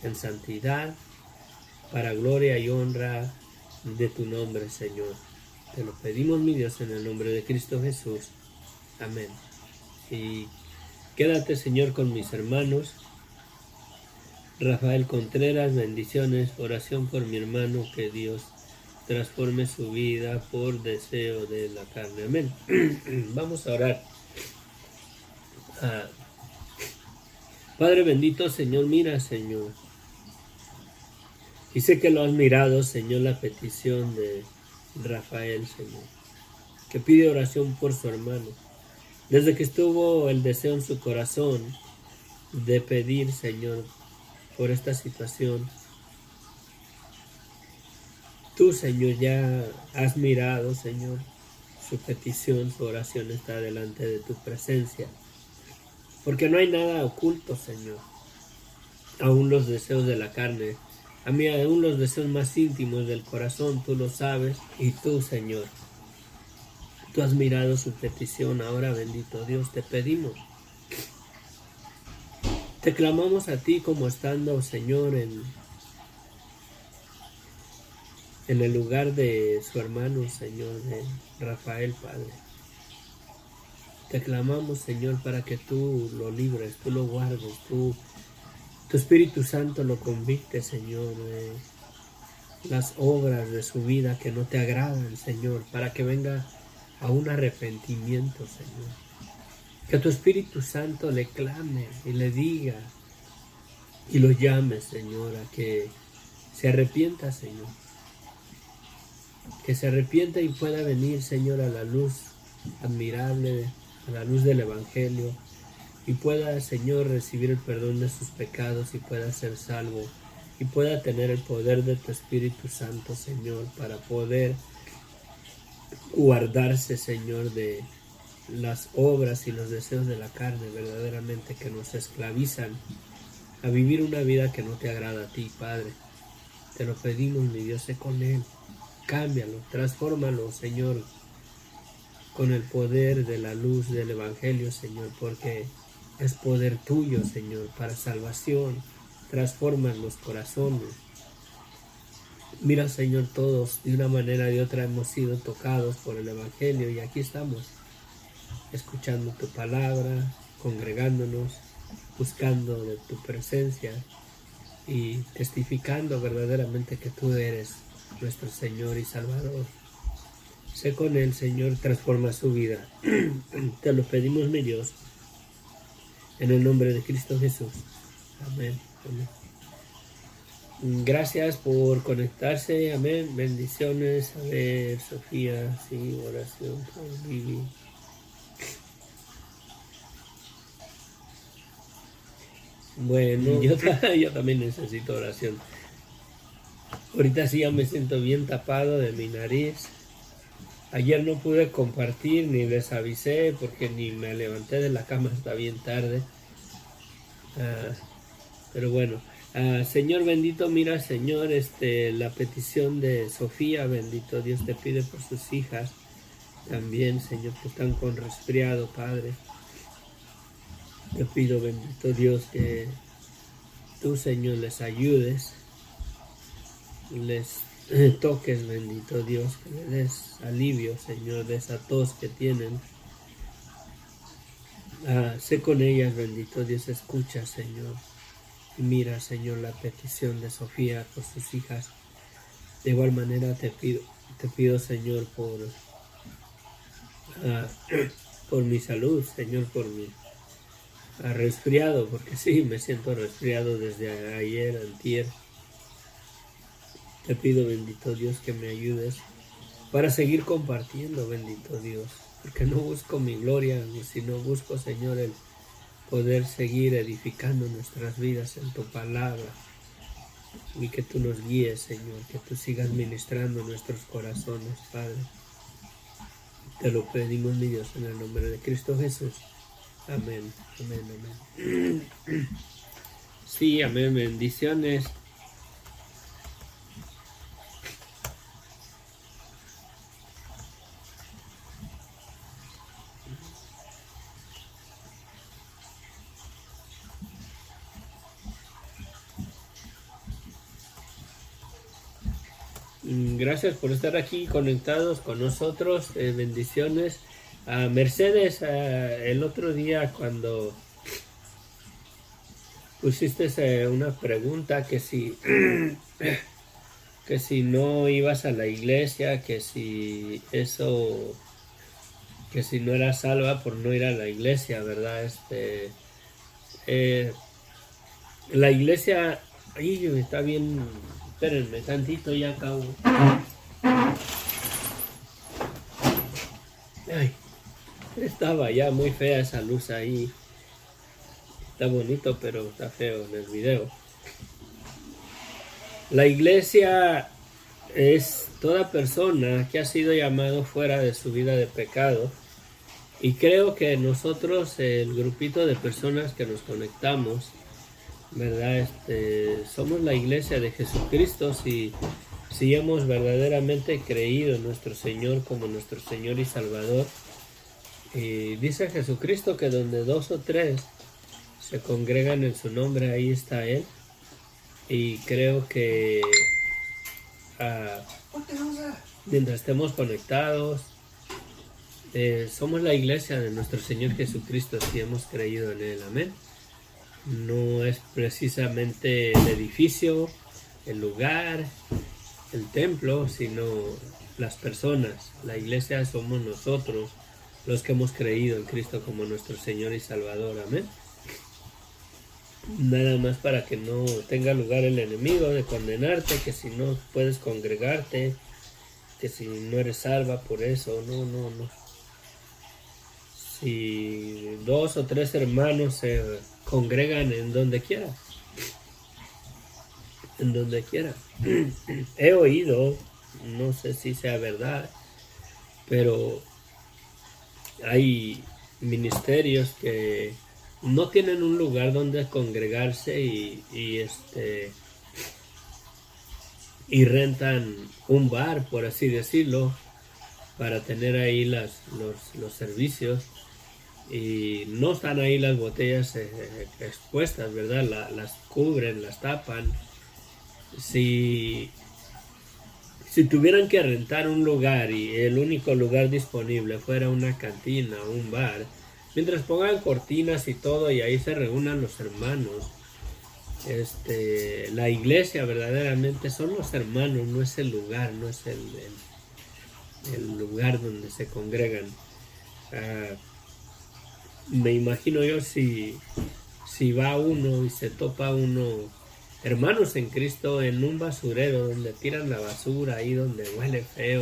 en santidad, para gloria y honra de tu nombre, Señor. Te lo pedimos, mi Dios, en el nombre de Cristo Jesús. Amén. Y quédate, Señor, con mis hermanos. Rafael Contreras, bendiciones, oración por mi hermano, que Dios transforme su vida por deseo de la carne. Amén. Vamos a orar. Padre bendito, Señor, mira, Señor. Y sé que lo has mirado, Señor, la petición de Rafael, Señor, que pide oración por su hermano. Desde que estuvo el deseo en su corazón de pedir, Señor, por esta situación, tú, Señor, ya has mirado, Señor, su petición, su oración está delante de tu presencia. Porque no hay nada oculto, Señor. Aún los deseos de la carne, a mí aún los deseos más íntimos del corazón, tú lo sabes. Y tú, Señor, tú has mirado su petición. Ahora, bendito Dios, te pedimos. Te clamamos a ti como estando, Señor, en el lugar de su hermano, Señor, de Rafael, Padre. Te clamamos, Señor, para que tú lo libres, tú lo guardes, tu Espíritu Santo lo convicte, Señor, de las obras de su vida que no te agradan, Señor, para que venga a un arrepentimiento, Señor. Que tu Espíritu Santo le clame y le diga y lo llame, Señor, a que se arrepienta, Señor. que se arrepienta y pueda venir, Señor, a la luz admirable, a la luz del Evangelio, y pueda, Señor, recibir el perdón de sus pecados y pueda ser salvo y pueda tener el poder de tu Espíritu Santo, Señor, para poder guardarse, Señor, de las obras y los deseos de la carne verdaderamente que nos esclavizan a vivir una vida que no te agrada a ti, Padre. Te lo pedimos, mi Dios, sé con Él. Cámbialo, transfórmalo, Señor, con el poder de la luz del Evangelio, Señor, porque es poder tuyo, Señor, para salvación. Transforma los corazones. Mira, Señor, todos de una manera o de otra hemos sido tocados por el Evangelio y aquí estamos, escuchando tu palabra, congregándonos, buscando de tu presencia y testificando verdaderamente que tú eres nuestro Señor y Salvador. Sé con Él, Señor, transforma su vida. Te lo pedimos, mi Dios, en el nombre de Cristo Jesús. Amén. Amén. Gracias por conectarse. Amén. Bendiciones. A ver, Sofía, sí, oración por Vivi. Bueno, yo también necesito oración. Ahorita sí ya me siento bien tapado de mi nariz. Ayer no pude compartir ni les avisé porque ni me levanté de la cama hasta bien tarde. Pero bueno, Señor bendito, mira, Señor, la petición de Sofía, bendito Dios, te pide por sus hijas. También, Señor, que están con resfriado, Padre. Te pido, bendito Dios, que tú, Señor, les ayudes, les toques, bendito Dios, que le des alivio, Señor, de esa tos que tienen. Sé con ellas, bendito Dios, escucha, Señor. Y mira, Señor, la petición de Sofía por sus hijas. De igual manera te pido, Señor, por mi salud, Señor, por mi resfriado, porque sí, me siento resfriado desde ayer, antier. Te pido, bendito Dios, que me ayudes para seguir compartiendo, bendito Dios, porque no busco mi gloria, sino busco, Señor, el poder seguir edificando nuestras vidas en tu palabra y que tú nos guíes, Señor, que tú sigas ministrando nuestros corazones, Padre. Te lo pedimos, mi Dios, en el nombre de Cristo Jesús. Amén, amén, amén. Sí, amén, bendiciones. Gracias por estar aquí conectados con nosotros, bendiciones. Mercedes, el otro día cuando pusiste una pregunta que si que si no ibas a la iglesia, que si eso, que si no eras salva por no ir a la iglesia, ¿verdad? La iglesia, ahí está bien. Espérenme tantito, ya acabo. Ay, estaba ya muy fea esa luz ahí. Está bonito, pero está feo en el video. La iglesia es toda persona que ha sido llamado fuera de su vida de pecado. Y creo que nosotros, el grupito de personas que nos conectamos, ¿verdad? Somos la iglesia de Jesucristo si hemos verdaderamente creído en nuestro Señor como nuestro Señor y Salvador. Y dice Jesucristo que donde 2 o 3 se congregan en su nombre, ahí está Él. Y creo que mientras estemos conectados, somos la iglesia de nuestro Señor Jesucristo si hemos creído en Él. Amén. No es precisamente el edificio, el lugar, el templo, sino las personas. La iglesia somos nosotros, los que hemos creído en Cristo como nuestro Señor y Salvador. Amén. Nada más para que no tenga lugar el enemigo de condenarte, que si no puedes congregarte, que si no eres salva por eso, no. Si 2 o 3 hermanos se congregan en donde quiera, he oído, no sé si sea verdad, pero hay ministerios que no tienen un lugar donde congregarse y rentan un bar, por así decirlo, para tener ahí los servicios, y no están ahí las botellas expuestas, ¿verdad? Las cubren, las tapan. Si tuvieran que rentar un lugar y el único lugar disponible fuera una cantina o un bar, mientras pongan cortinas y todo y ahí se reúnan los hermanos, la iglesia verdaderamente son los hermanos, no es el lugar, no es el lugar donde se congregan. Me imagino yo si va uno y se topa uno, hermanos en Cristo, en un basurero donde tiran la basura, ahí donde huele feo,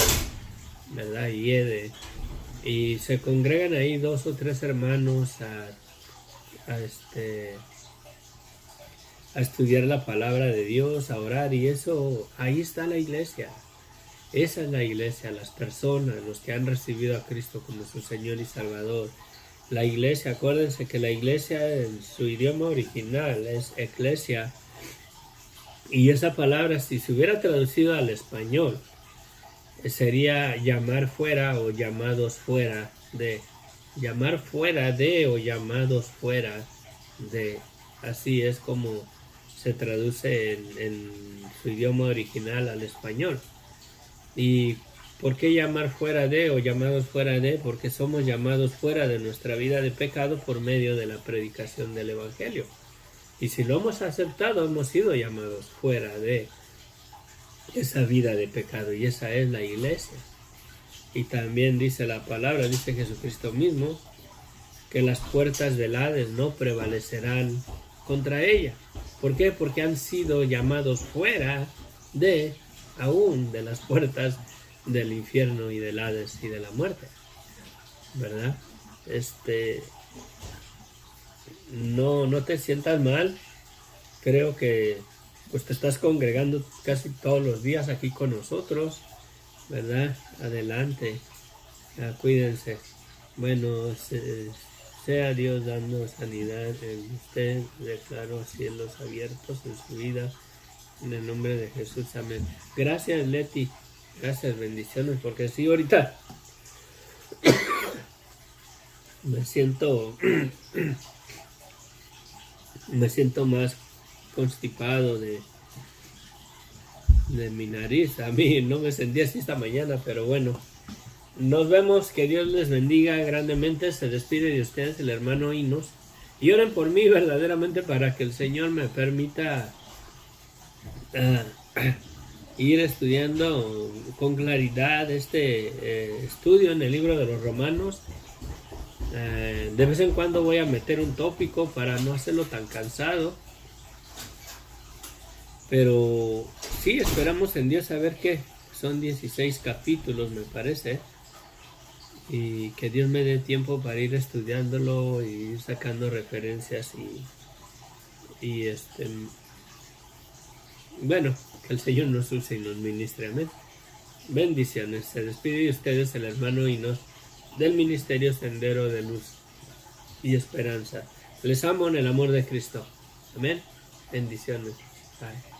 ¿verdad? Hiede, y se congregan ahí 2 o 3 hermanos a estudiar la palabra de Dios, a orar, y eso, ahí está la iglesia. Esa es la iglesia, las personas, los que han recibido a Cristo como su Señor y Salvador. La iglesia, acuérdense que la iglesia en su idioma original es eclesia, y esa palabra, si se hubiera traducido al español, sería llamar fuera o llamados fuera de. Llamar fuera de o llamados fuera de. Así es como se traduce en su idioma original al español. ¿Y por qué llamar fuera de o llamados fuera de? Porque somos llamados fuera de nuestra vida de pecado por medio de la predicación del Evangelio. Y si lo hemos aceptado, hemos sido llamados fuera de esa vida de pecado, y esa es la iglesia. Y también dice la palabra, dice Jesucristo mismo, que las puertas del Hades no prevalecerán contra ella. ¿Por qué? Porque han sido llamados fuera de, aún de las puertas del infierno y del Hades y de la muerte, ¿verdad? No te sientas mal. Creo que pues te estás congregando casi todos los días aquí con nosotros, ¿verdad? Adelante, cuídense. Bueno, sea Dios dando sanidad en usted. Declaro cielos abiertos en su vida, en el nombre de Jesús, amén. Gracias, Leti, gracias, bendiciones, porque sí, ahorita me siento más constipado de mi nariz. A mí no me sentía así esta mañana, pero bueno, nos vemos, que Dios les bendiga grandemente. Se despide de ustedes el hermano Inos, y oren por mí verdaderamente para que el Señor me permita ir estudiando con claridad estudio en el libro de los Romanos. De vez en cuando voy a meter un tópico para no hacerlo tan cansado, pero sí, esperamos en Dios a ver qué. Son 16 capítulos, me parece, y que Dios me dé tiempo para ir estudiándolo y ir sacando referencias y bueno, que el Señor nos use y nos ministre, amén. Bendiciones. Se despide de ustedes el hermano Inos del Ministerio Sendero de Luz y Esperanza. Les amo en el amor de Cristo, amén. Bendiciones. Bye.